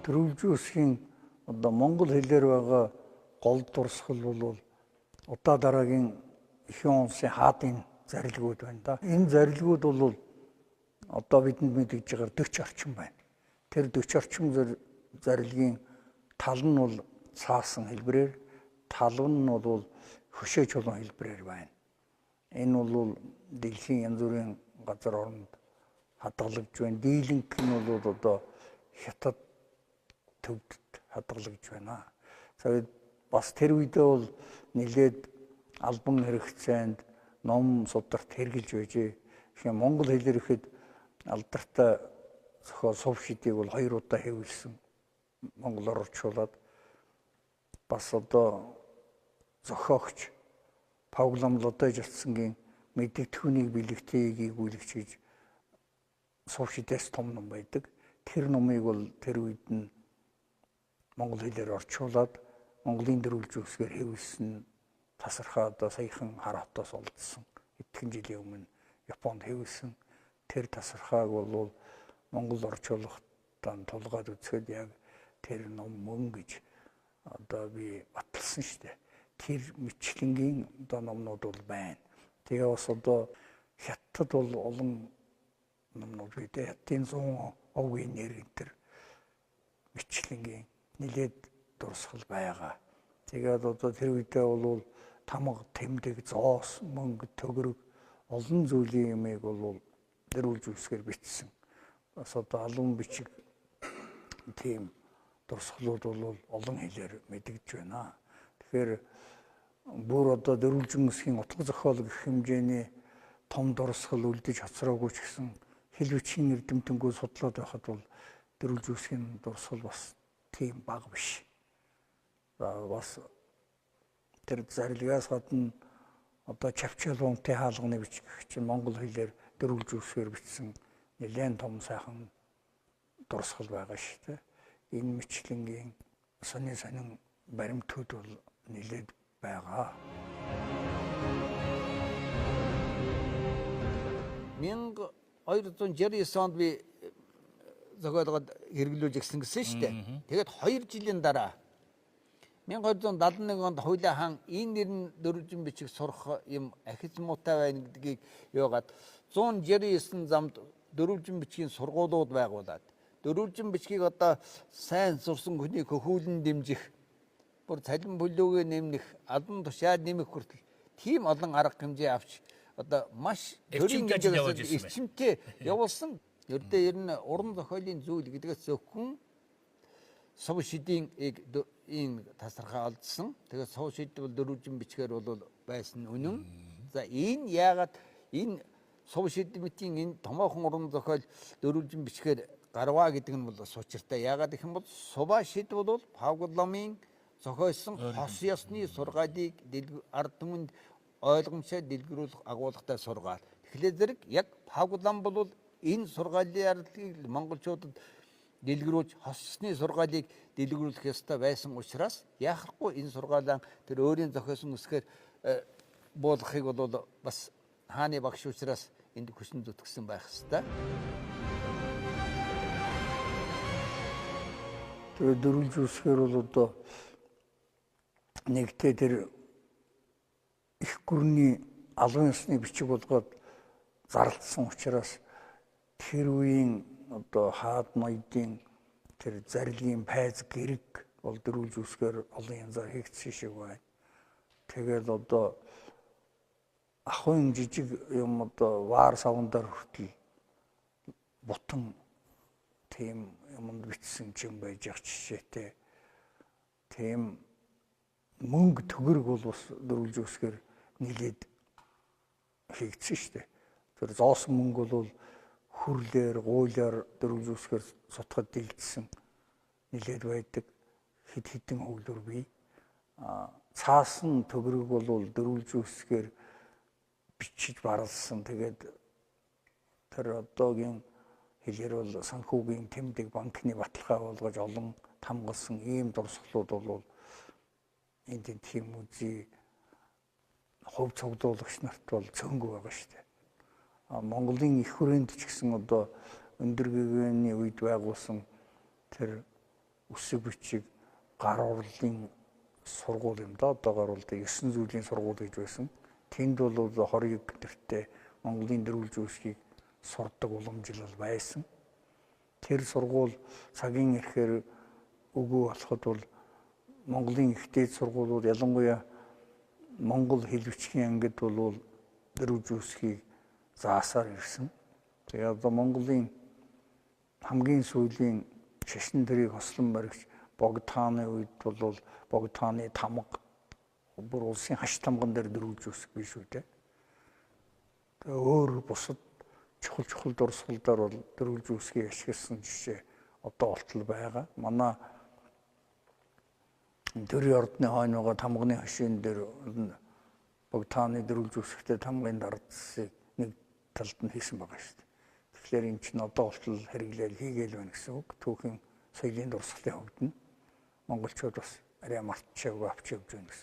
Төрөлжүүлсхийн одоо монгол хэлээр байгаа гол дурсгал бол удаа дараагийн ихэнх улсын хаадын зарилгууд байна да. Энэ зарилгууд бол одоо бидэнд мэдэгдэж байгаа 40 орчим байна. Тэр 40 орчим зарилгын тал нь бол цаасан хэлбэрээр, тал нь бол хөшөө чулуун хэлбэрээр байна. Энэ бол дэлхийн янз бүрийн газар оронд хадгалагдж байна. Дийлэнх нь бол одоо хятад төвд хадгалагдж байна. За бас тэр үедээ бол нэлээд албан хэрэгцээнд ном сударт хэрглэж байжээ. Тэгэхээр монгол хэлээр ихэд алдартай зохиол Сувь шидийг бол 2 удаа хэвлсэн. Монголоор орчуулад бас одоо зохиогч Павлом Лодойжцангийн мэдэгдэхүүнийг бэлэгтээ гүйгүүлэгч гэж Сувь шидээс том ном байдаг. Тэр номыг бол тэр үед нь монгол хэлээр орчуулад Монголын дөрвөлж үсгээр хэвлсэн тасархаа одоо саяхан хар хотоос олдсон. Эдхэн жилийн өмнө Японд хэвлсэн тэр тасархааг бол Монгол орчуулгатаа тулгаад үзэхэд яг тэр ном мөн гэж одоо би баталсан шүү дээ. Тэр мэтлэнгийн одоо номнууд бол байна. Тэгээ бас одоо хятад бол олон номнууд бидээ хятадын 100 овгийн нэр энэ мэтлэнгийн нэлээд дурсгал байгаа. Тэгээд одоо тэр үедээ бол тамга, тэмдэг, зоос, мөнгө, төгрөг олон зүйлийн юмыг бол дөрвөлж үсгээр бичсэн. Бас одоо албан бичиг тийм дурсгалууд бол олон хэлээр мэдэгдэж байна. Тэгэхээр бүр одоо дөрвөлжин үсгийн утга зохиол гэх хэмжээний том дурсгал үлдэж хоцроогүй ч гэсэн хэл бичгийн эрдэмтэнгүүд судлаад байхад бол дөрвөлж үсгийн дурсгал бас тийм бага биш. Бас тэр зарилгаас гадна одоо Чавчалуунтай хаалганы бичих чинь монгол хэлээр дөрвөлж үсгээр бичсэн нэлээд том сайхан дурсгал байгаа шүү дээ. Энэ мэтлэнгийн сонин баримтууд бол нэлээд байгаа. 1269 онд би зохиолгоод хэрэглүүлж гисэн гэсэн шүү дээ. Тэгээд 2 жилийн дараа 1271 онд Хуйлаа хаан энэ нэр нь дөрвөлжин бичиг сурах юм ахиж муутай байна гэдгийг яагаад 169 замд дөрвөлжин бичгийн сургуулиуд байгуулад дөрвөлжин бичгийг одоо сайн сурсан хүний хөхүүлэн дэмжих, бүр цалин бүлүүгээ нэмэх, албан тушаал нэмэх хүртэл тийм олон арга хэмжээ авч одоо маш төрийн эрчимтэй явуулсан. Ердөө ер нь уран зохиолын зүйл гэдгээс зөвхөн Сувь шидийн энэ тасархаа олдсон. Тэгээд Сувь шид бол дөрвөлжин бичгээр бол байсан үнэн. За энэ яагаад энэ Сувь шидийн энэ томоохон уран зохиол дөрвөлжин бичгээр гарваа гэдэг нь бол бас учиртай. Яагаад гэх юм бол Сувь шид бол Павломын зохиосон хос ёсны сургаалыг ард түмэнд ойлгомжтой дэлгэрүүлэх агуулгатай сургаал. Тэгэхээр зэрэг яг Павлом бол энэ сургаалыг монголчуудад дэлгэрүүлж хосны сургаалыг дэлгэрүүлэх ёстой байсан учраас яахгүй энэ сургаалаа тэр өөрийн зохиосон үсгээр буулгахыг бол бас хааны багш учраас энд хүчин зүтгэсэн байх ёстой. Тэр дөрвөлж үсгээр бол одоо нэгтээ тэр их гүрний албан ёсны бичиг болгоод зарласан учраас тэр үеийн одоо хаад ноёдын тэр зарилгын пайз гэрэг бол дөрвөлж үсгээр олон янзаар хийгдсэн шиг байна. Тэгээд одоо ахын жижиг юм одоо ваар савндар хүртэл бутан тийм юмд бичсэн юм байж ах жишээтэй. Тийм мөнгө төгрөг бол бас дөрвөлж үсгээр нэлээд хийгдсэн шүү дээ. Тэр зоосон мөнгө бол хүрлээр, гуулиар дөрвөлж үсгээр сутгад дэлгэсэн нэлээд байдаг. Хэд хэдэн хөвлөр бий. Цаасан төгрөг бол дөрвөлж үсгээр бичиж барлсан. Тэгээд тэр одоогийн хэлээр бол санхүүгийн тэмдэг банкны баталгаа болгож олон тамгалсан ийм дурсгалууд бол энд тийм үзий хувь цуглуулагч нарт бол цөөнгүй байгаа шүү дээ. Монголын их хүрээнд ч гэсэн одоо өндөр гэгэний үед байгуулсан тэр үсэг бичиг гар урлын сургууль юм да. Одоогоор бол 9 зүйлийн сургууль гэж байсан. Тэнд бол хорийг гэртээ Монголын дөрвөлж үүсгийг сурдаг уламжлал байсан. Тэр сургууль цагийн эрхээр өгөө болоход бол Монголын ихтэй сургуулиуд ялангуяа Монгол хэл бичгийн ангид бол дөрвөлж үүсгийг заасаар ирсэн. Тэгээ одоо Монголын хамгийн сүүлийн шашин тэрийг хослон баригч Богдхааны үед бол Богдхааны тамга бүр улсын хаш тамган дээр дөрвөлж үүсэх биш үү те. Тэгээ өөр бусад чухал дурсгалдаар бол дөрвөлж үүсгийг ашигласан жишээ одоо болтол байгаа. Манай Төрийн ордны хойно байгаа тамганы хашийн дээр Богдхааны дөрвөлж үүсгтээ тамгын дардсыг нэг талд нь хийсэн байгаа шүү дээ. Тэгэхээр эн чинь одоо болтол хэрэглээл хийгээл байна гэсэн үг. Түүхийн соёлын дурсгалын хувьд нь монголчууд бас арай мартчихаагүй авч явж байна гэсэн.